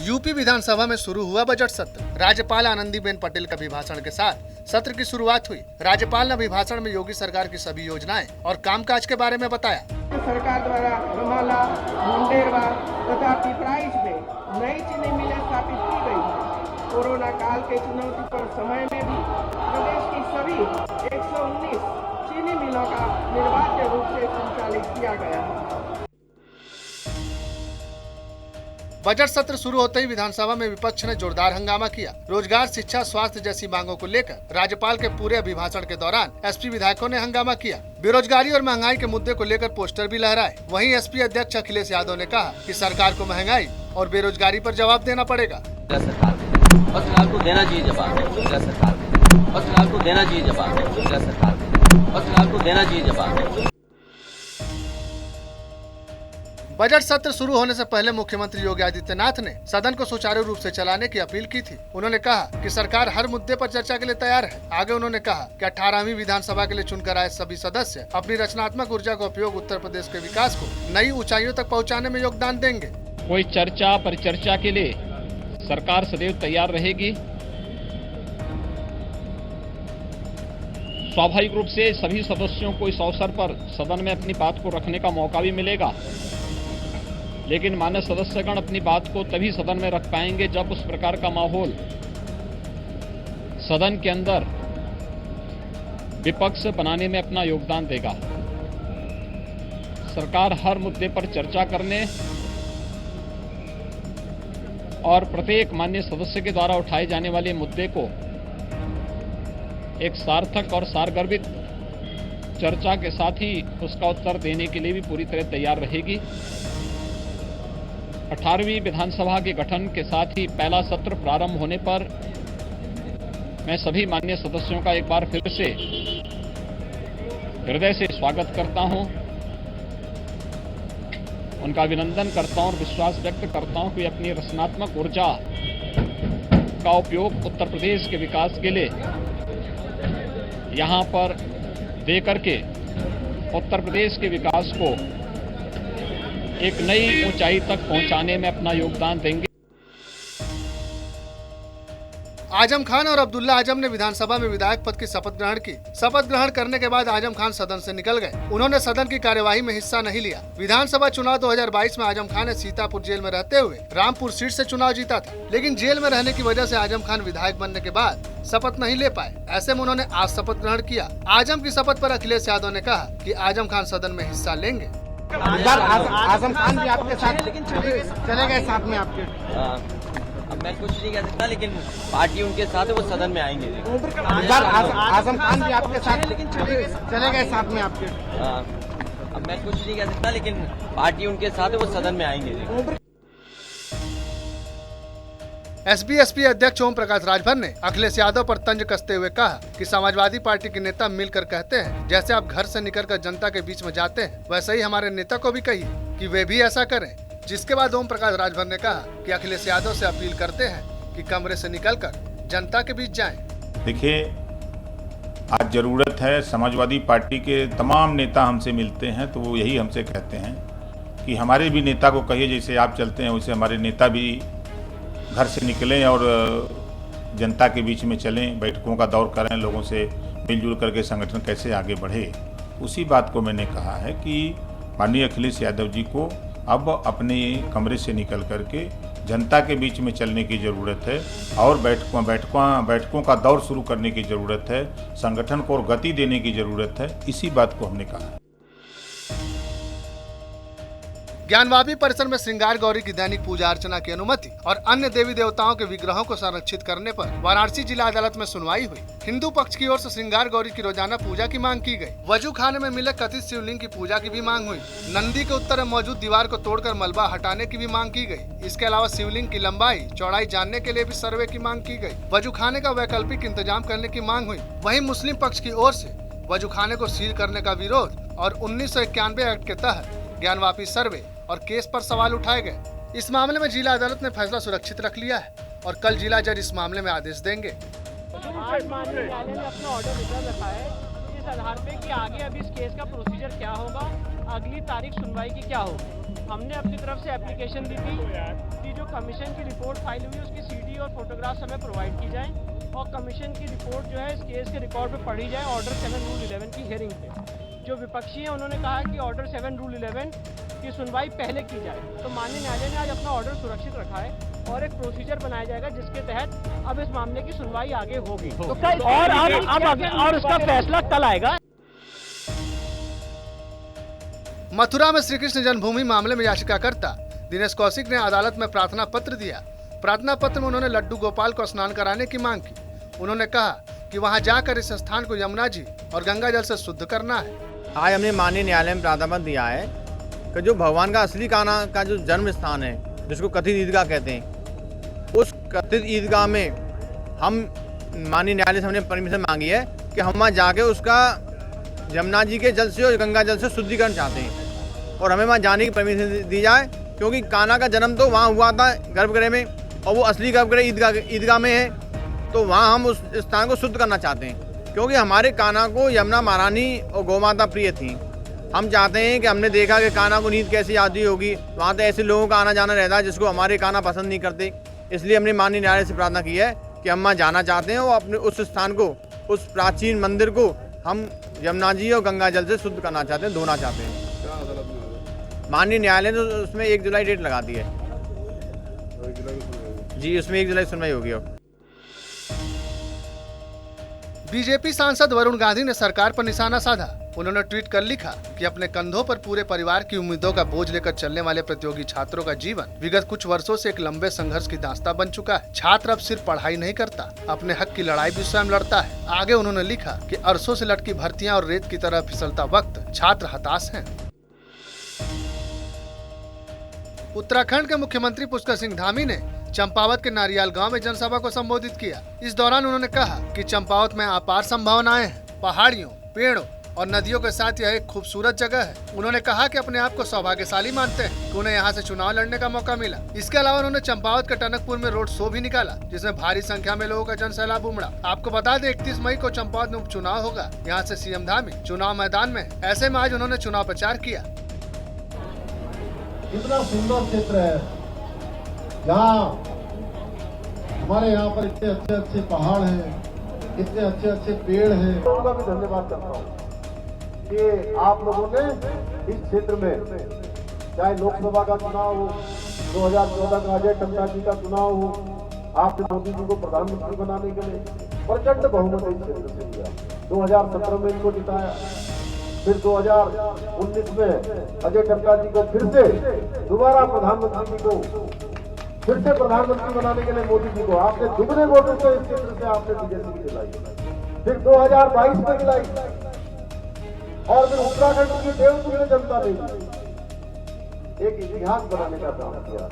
UP विधानसभा में शुरू हुआ बजट सत्र। राज्यपाल आनंदीबेन पटेल का अभिभाषण के साथ सत्र की शुरुआत हुई। राज्यपाल ने अभिभाषण में योगी सरकार की सभी योजनाएं और कामकाज के बारे में बताया। सरकार द्वारा रमाला, मुंडेरवा तथा पिपराइच में नई चीनी मिलें स्थापित की गई है। कोरोना काल के चुनौतीपूर्ण समय में भी प्रदेश की सभी 119 चीनी मिलों का निर्बाध रूप से संचालित किया गया है। बजट सत्र शुरू होते ही विधानसभा में विपक्ष ने जोरदार हंगामा किया। रोजगार, शिक्षा, स्वास्थ्य जैसी मांगों को लेकर राज्यपाल के पूरे अभिभाषण के दौरान एसपी विधायकों ने हंगामा किया। बेरोजगारी और महंगाई के मुद्दे को लेकर पोस्टर भी लहराए। वहीं एसपी अध्यक्ष अखिलेश यादव ने कहा कि सरकार को महंगाई और बेरोजगारी पर जवाब देना पड़ेगा। सरकार को देना चाहिए जवाब, सरकार को देना चाहिए जवाब, सरकार को देना चाहिए जवाब। बजट सत्र शुरू होने से पहले मुख्यमंत्री योगी आदित्यनाथ ने सदन को सुचारू रूप से चलाने की अपील की थी। उन्होंने कहा कि सरकार हर मुद्दे पर चर्चा के लिए तैयार है। आगे उन्होंने कहा कि 18वीं विधानसभा के लिए चुनकर आए सभी सदस्य अपनी रचनात्मक ऊर्जा का उपयोग उत्तर प्रदेश के विकास को नई ऊंचाइयों तक पहुंचाने में योगदान देंगे। कोई चर्चा परिचर्चा के लिए सरकार सदैव तैयार रहेगी। स्वाभाविक रूप से सभी सदस्यों को इस अवसर पर सदन में अपनी बात को रखने का मौका भी मिलेगा, लेकिन मान्य सदस्यगण अपनी बात को तभी सदन में रख पाएंगे जब उस प्रकार का माहौल सदन के अंदर विपक्ष बनाने में अपना योगदान देगा। सरकार हर मुद्दे पर चर्चा करने और प्रत्येक मान्य सदस्य के द्वारा उठाए जाने वाले मुद्दे को एक सार्थक और सारगर्भित चर्चा के साथ ही उसका उत्तर देने के लिए भी पूरी तरह तैयार रहेगी। 18वीं विधानसभा के गठन के साथ ही पहला सत्र प्रारंभ होने पर मैं सभी माननीय सदस्यों का एक बार फिर से हृदय से स्वागत करता हूं, उनका अभिनंदन करता हूं और विश्वास व्यक्त करता हूं कि अपनी रचनात्मक ऊर्जा का उपयोग उत्तर प्रदेश के विकास के लिए यहां पर दे करके उत्तर प्रदेश के विकास को एक नई ऊंचाई तक पहुंचाने में अपना योगदान देंगे। आजम खान और अब्दुल्ला आजम ने विधानसभा में विधायक पद की शपथ ग्रहण की। शपथ ग्रहण करने के बाद आजम खान सदन से निकल गए। उन्होंने सदन की कार्यवाही में हिस्सा नहीं लिया। विधानसभा चुनाव 2022 में आजम खान ने सीतापुर जेल में रहते हुए रामपुर सीट से चुनाव जीता था, लेकिन जेल में रहने की वजह से आजम खान विधायक बनने के बाद शपथ नहीं ले पाए। ऐसे में उन्होंने आज शपथ ग्रहण किया। आजम की शपथ पर अखिलेश यादव ने कहा कि आजम खान सदन में हिस्सा लेंगे। आजम खान भी आपके साथ चले गए, साथ में आपके। अब मैं कुछ नहीं कह सकता, लेकिन पार्टी उनके साथ है, वो सदन में आएंगे। आजम खान भी आपके साथ चले गए, साथ में आपके। अब मैं कुछ नहीं कह सकता, लेकिन पार्टी उनके साथ है, वो सदन में आएंगे। एसपी अध्यक्ष ओम प्रकाश राजभर ने अखिलेश यादव पर तंज कसते हुए कहा कि समाजवादी पार्टी के नेता मिलकर कहते हैं, जैसे आप घर से निकलकर जनता के बीच में जाते हैं, वैसे ही हमारे नेता को भी कहिए कि वे भी ऐसा करें। जिसके बाद ओम प्रकाश राजभर ने कहा कि अखिलेश यादव से अपील करते हैं कि कमरे से निकलकर जनता के बीच जाएं। देखिए, आज जरूरत है, समाजवादी पार्टी के तमाम नेता हमसे मिलते हैं तो वो यही हमसे कहते हैं कि हमारे भी नेता को कहिए, जैसे आप चलते हैं वैसे हमारे नेता भी घर से निकलें और जनता के बीच में चलें, बैठकों का दौर करें, लोगों से मिलजुल करके संगठन कैसे आगे बढ़े। उसी बात को मैंने कहा है कि माननीय अखिलेश यादव जी को अब अपने कमरे से निकल करके जनता के बीच में चलने की ज़रूरत है और बैठकों का दौर शुरू करने की ज़रूरत है, संगठन को और गति देने की ज़रूरत है। इसी बात को हमने कहा है। ज्ञानवापी परिसर में श्रृंगार गौरी की दैनिक पूजा अर्चना की अनुमति और अन्य देवी देवताओं के विग्रहों को संरक्षित करने पर वाराणसी जिला अदालत में सुनवाई हुई। हिंदू पक्ष की ओर से श्रृंगार गौरी की रोजाना पूजा की मांग की गई। वजू खाने में मिले कथित शिवलिंग की पूजा की भी मांग हुई। नंदी के उत्तर में मौजूद दीवार को तोड़कर मलबा हटाने की भी मांग की गई। इसके अलावा शिवलिंग की लंबाई चौड़ाई जानने के लिए भी सर्वे की मांग की गई। वजू खाने का वैकल्पिक इंतजाम करने की मांग हुई। वहीं मुस्लिम पक्ष की ओर से वजू खाने को सील करने का विरोध और 1991 एक्ट के तहत ज्ञानवापी सर्वे और केस पर सवाल उठाए गए। इस मामले में जिला अदालत ने फैसला सुरक्षित रख लिया है और कल जिला जज इस मामले में आदेश देंगे। आज माननीय न्यायालय ने अपना ऑर्डर रिजर्व रखा है इस आधार पे कि आगे अभी इस केस का प्रोसीजर क्या होगा। अगली तारीख सुनवाई की क्या होगी। हमने अपनी तरफ से एप्लीकेशन दी थी कि जो कमीशन की रिपोर्ट फाइल हुई उसकी सीडी और फोटोग्राफ्स हमें प्रोवाइड की जाएं और कमीशन की रिपोर्ट जो है इस केस के रिकॉर्ड पे पढ़ी जाए ऑर्डर 7 रूल 11 की हियरिंग पे। जो विपक्षी हैं उन्होंने कहा कि ऑर्डर 7 रूल 11 की सुनवाई पहले की जाए, तो माननीय न्यायालय ने आज अपना ऑर्डर सुरक्षित रखा है और एक प्रोसीजर बनाया जाएगा जिसके तहत अब इस मामले की सुनवाई आगे होगी और इसका फैसला कल आएगा। मथुरा में श्री कृष्ण जन्मभूमि मामले में याचिकाकर्ता दिनेश कौशिक ने अदालत में प्रार्थना पत्र दिया। प्रार्थना पत्र में उन्होंने लड्डू गोपाल को स्नान कराने की मांग की। उन्होंने कहा कि वहां जाकर इस स्थान को यमुना जी और गंगा जल से शुद्ध करना है। आज हमने माननीय न्यायालय में प्रार्थना पत्र दिया है कि जो भगवान का असली कान्हा का जो जन्म स्थान है, जिसको कथित ईदगाह कहते हैं, उस कथित ईदगाह में हम माननीय न्यायालय से हमने परमिशन मांगी है कि हम वहाँ जाके उसका यमुना जी के जल से और गंगा जल से शुद्धिकरण चाहते हैं और हमें वहाँ जाने की परमिशन दी जाए, क्योंकि कान्हा का जन्म तो वहाँ हुआ था गर्भगृह में और वो असली गर्भगृह ईदगाह में है, तो वहाँ हम उस स्थान को शुद्ध करना चाहते हैं। क्योंकि हमारे कान्हा को यमुना महारानी और गौ माता प्रिय थी। हम चाहते हैं कि हमने देखा कि कान्हा को नींद कैसी आती होगी, वहाँ तो ऐसे लोगों का आना जाना रहता है जिसको हमारे कान्हा पसंद नहीं करते। इसलिए हमने माननीय न्यायालय से प्रार्थना की है कि हम वहाँ जाना चाहते हैं और अपने उस स्थान को, उस प्राचीन मंदिर को हम यमुना जी और गंगा जल से शुद्ध करना चाहते हैं, धोना चाहते हैं। माननीय न्यायालय ने उसमें 1 जुलाई डेट लगा दी है जी, उसमें 1 जुलाई सुनवाई होगी। अब बीजेपी सांसद वरुण गांधी ने सरकार पर निशाना साधा। उन्होंने ट्वीट कर लिखा कि अपने कंधों पर पूरे परिवार की उम्मीदों का बोझ लेकर चलने वाले प्रतियोगी छात्रों का जीवन विगत कुछ वर्षों से एक लंबे संघर्ष की दास्तां बन चुका है। छात्र अब सिर्फ पढ़ाई नहीं करता, अपने हक की लड़ाई भी स्वयं लड़ता है। आगे उन्होंने लिखा कि अरसों से लटकी भर्तियां और रेत की तरह फिसलता वक्त छात्र हताश हैं। उत्तराखंड के मुख्यमंत्री पुष्कर सिंह धामी ने चंपावत के नारियाल गांव में जनसभा को संबोधित किया। इस दौरान उन्होंने कहा कि चंपावत में अपार संभावनाएं हैं। पहाड़ियों, पेड़ों और नदियों के साथ यह एक खूबसूरत जगह है। उन्होंने कहा कि अपने आप को सौभाग्यशाली मानते हैं कि उन्हें यहाँ से चुनाव लड़ने का मौका मिला। इसके अलावा उन्होंने चंपावत के टनकपुर में रोड शो भी निकाला, जिसमें भारी संख्या में लोगों का जनसैलाब उमड़ा। आपको बता दें 31 मई को चंपावत में उपचुनाव होगा। यहाँ से सीएम धामी चुनाव मैदान में है। ऐसे में आज उन्होंने चुनाव प्रचार किया। इतना सुंदर क्षेत्र है जहाँ हमारे यहाँ पर इतने अच्छे अच्छे पहाड़ हैं, इतने अच्छे अच्छे पेड़ हैं। उनका भी धन्यवाद करता हूँ कि आप लोगों ने इस क्षेत्र में, चाहे लोकसभा का चुनाव हो, 2014 का अजय टंडा जी का चुनाव हो, आपने मोदी जी को प्रधानमंत्री बनाने के लिए प्रचंड बहुमत इस क्षेत्र से दिया। 2017 में इनको जिताया, फिर 2019 में अजय टंडा जी को फिर से दोबारा प्रधानमंत्री जी को फिर से प्रधानमंत्री बनाने के लिए मोदी जी को आपने दुगने वोटों से इस क्षेत्र से आपने बीजेपी दिलाई। फिर 2022 में दिलाई और फिर उत्तराखंड की देवतुल्य जनता ने एक इतिहास बनाने का काम किया।